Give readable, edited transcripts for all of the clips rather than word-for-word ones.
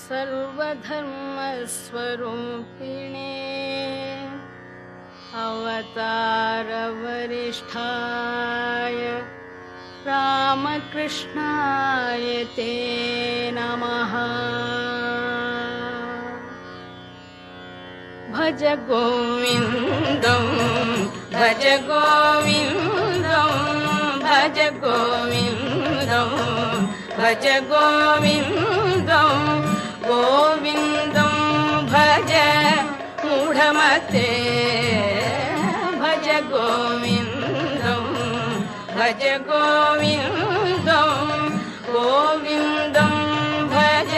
सर्वधर्मस्वरूपिणे अवतारवरिष्ठाय रामकृष्णाय ते नमः। भज गोविन्दं भज गोविन्दं भज गोविन्दं भज गोविन्दं गोविन्दं भज मूढमते भज गोविन्दं भज गोविन्दं गोविन्दं भज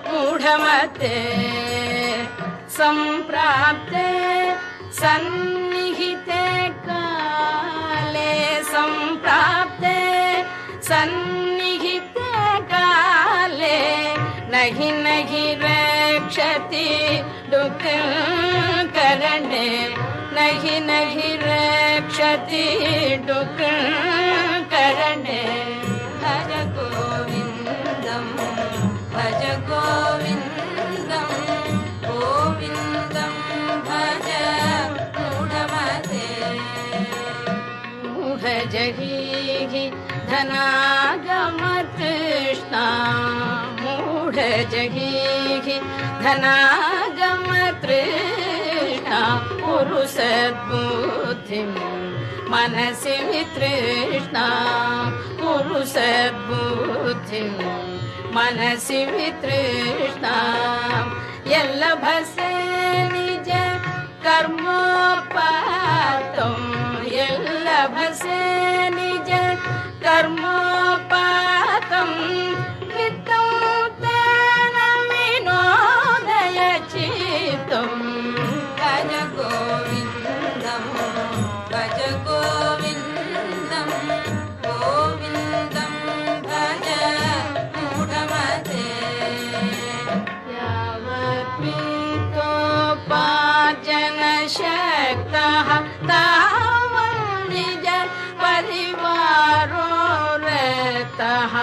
मूढमते। सम्प्राप्ते सन्निहिते काले सम्प्राप्ते सन्निहिते काले नहि नहि रक्षति दुःखकरणे नहि नहि रक्षति दुःखकरणे। भज गोविन्दं भज गोविन्दं गोविन्दं भज मूढमते। मूढजगीहि धनागमतृष्णा मूढजगीहि धनागमतृष्णा कुरु सद्बुद्धिं मनसि वितृष्णा कुरु सद्बुद्धिं मनसि वितृष्णा। यल्लभसे निज कर्मोपातं यल्लभसे निज कर्मोपातं वित्तं तेन विनोदय चित्तं। भज गोविन्दं भज गोविन्दं गोविन्दं भज मूढमते। यावत्वित्तोपार्जनशक्तः तावत् निज परिवारो रतः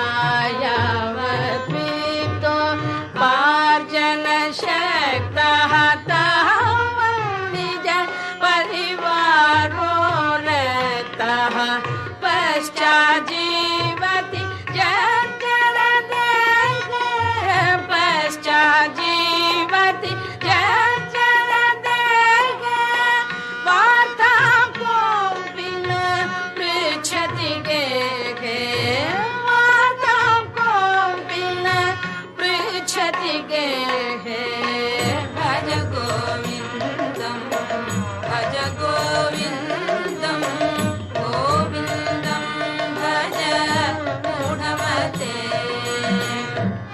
यावत्वित्तोपार्जनशक्तः तावत् निज परिवारो रतः पश्चाज्जीवति जर्जरदेहे पश्चाज्जीवति जर्जरदेहे वार्तां कोऽपि न पृच्छति गेहे वार्तां कोऽपि न पृच्छति गेहे। भज गोविन्दं भज गोविन्दं गोविन्दं भज मूढमते।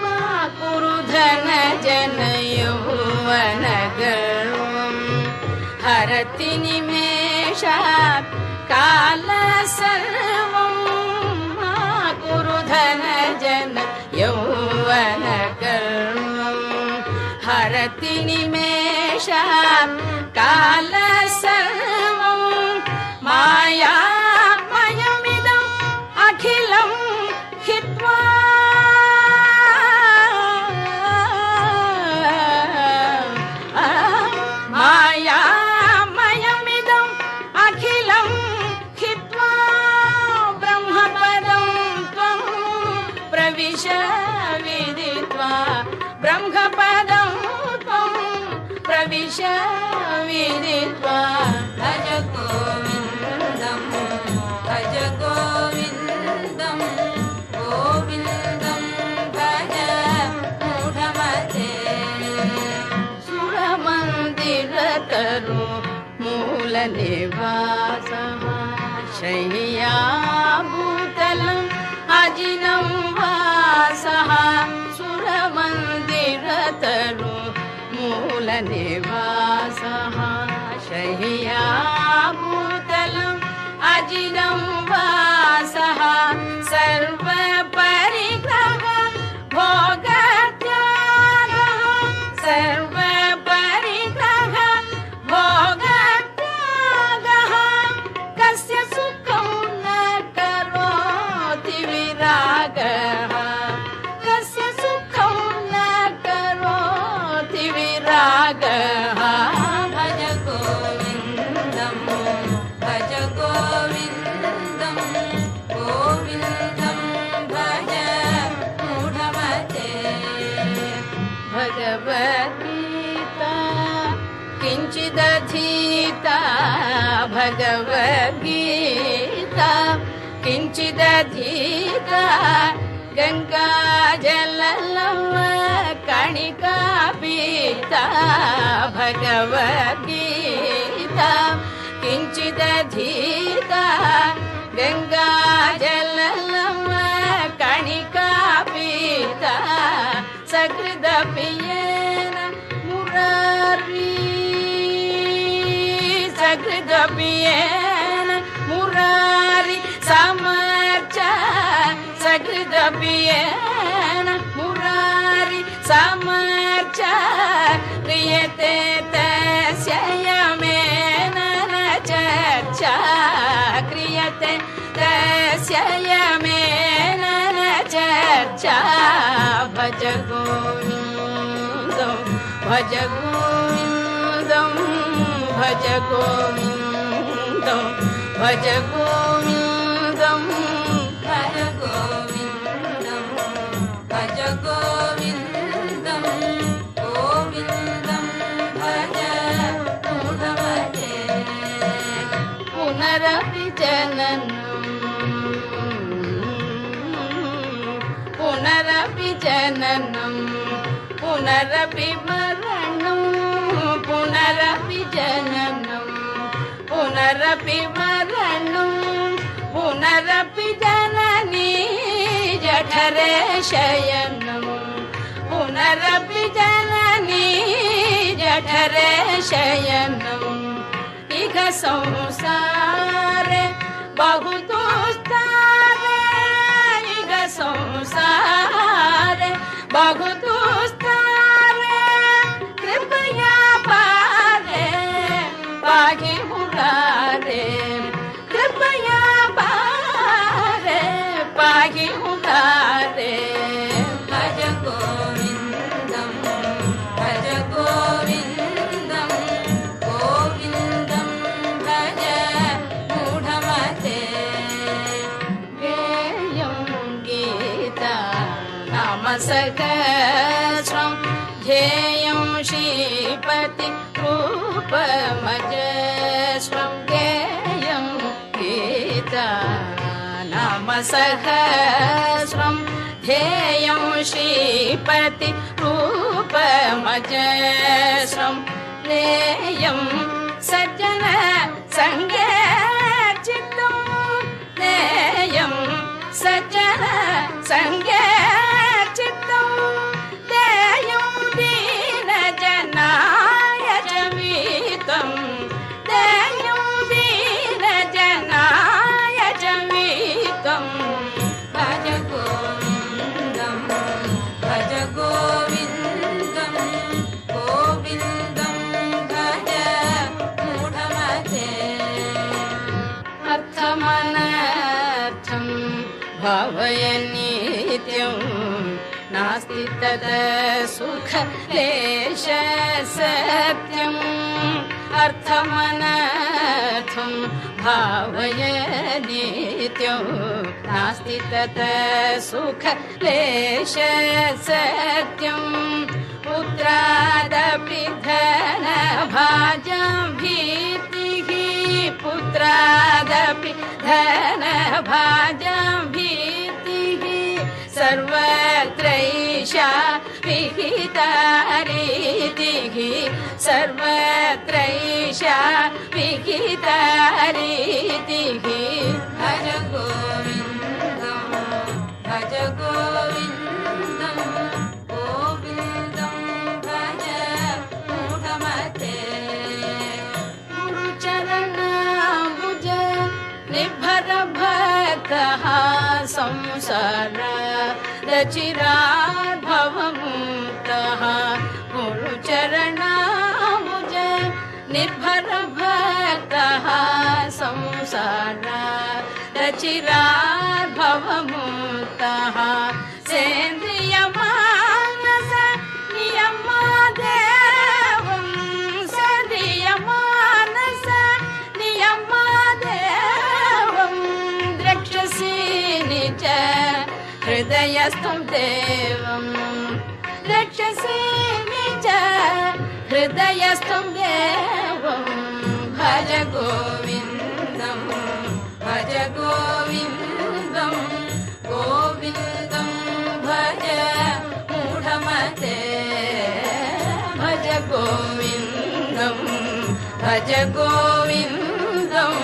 मा कुरु धनजन यौवनगर्वं हरति निमेषात् काल सर्वं मा कुरु धनजन यौवनगर्वं हरति निमेषात् काल सर्वं मायामयमिदम् अखिलं हित्वा मायामयमिदम् अखिलं हित्वा ब्रह्मपदं त्वं प्रविश विदित्वा ब्रह्मपदं त्वं प्रविश विदित्वा। भज गोविन्दं भज गोविन्दं गोविन्दं भज मूढमते। सुरमन्दिरतरु मूलनिवासः शय्याभूतलम् अजिनं वासः सुरमन्दिरतरु मूलनिवासः शय्याभूतलम् अजिनं वासः सर्वपरिग्रह भोगत्यागः सर्वपरिग्रह भोगत्यागः कस्य सुखं न करोति विरागः कस्य सुखं न करोति भगवद्गीता किञ्चिदधीता गङ्गाजललव कणिका पीता भगवद्गीता किञ्चिदधीता गङ्गाजललव कणिका पीता सकृदपि येन मुरारी सकृदपि येन मुरारी समर्च सकृदपि येन मुरारी समर्च क्रियते तस्य यमेन न चर्चा क्रियते तस्य यमेन न चर्चा भज गोविन्दं भज गोविन्दं भज गोविन्दं भज गोविन्दं भज गोविन्दं भज गोविन्दं गोविन्दं भज मूढमते पुनरपि जननं पुनरपि जननं पुनरपि मरणं पुनरपि जननं पुनरपि मरणं पुनरपि जननी जठरे शयनं पुनरपि जननी जठरे शयनम् इह संसारे बहु दुस्तारे इह संसारे बहु दुस्तारे कृपया पारे पाहि मुरारे कृपया पारे पाहि मुरारे भज गोविन्दं भज गोविन्दं गोविन्दं भज मूढमते गेयं गीता नाम सहस्रं ध्येयं श्रीपति रूपमजस्रं गेयं गीता नाम सहस्रं ध्येयं श्रीपति रूपमजस्रं नेयं सज्जन संगे चित्तं नेयं सज्जन संगे चित्तं देयं दीनजनाय जमीतं देयं दीनजनाय जमीतं भज गोविन्दं भज गोविन्दं गोविन्दं भज मूढमते अर्थमनर्थं भावय नित्यं नास्ति तत् सुखलेश सत्यम् अर्थमनर्थं भावय नित्यं नास्ति तत् सुखलेश सत्यम् पुत्रादपि धनभाजं भीतिः पुत्रादपि धनभाजं भीतिः सर्वत्रैषा विहिता रीतिः सर्वत्रैषा विहिता रीतिः भज गोविन्दं भज गोविन्दं गोविन्दं भज मूढमते गुरुचरणाम्बुज निर्भर भक्तः संसार रचिरात् भवमुक्तः गुरुचरणाम्बुज निर्भर भक्तः संसार रचिरात् भवमुक्तः सेन्द्रियमानस नियमादेवं सेन्द्रियमानस नियमादेवं द्रक्ष्यसि निज हृदयस्थं देवं द्रक्ष्यसि निज हृदयस्थं देवं भज गोविन्द भज गोविन्दं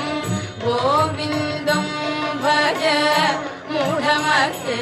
गोविन्दं भज मूढमते।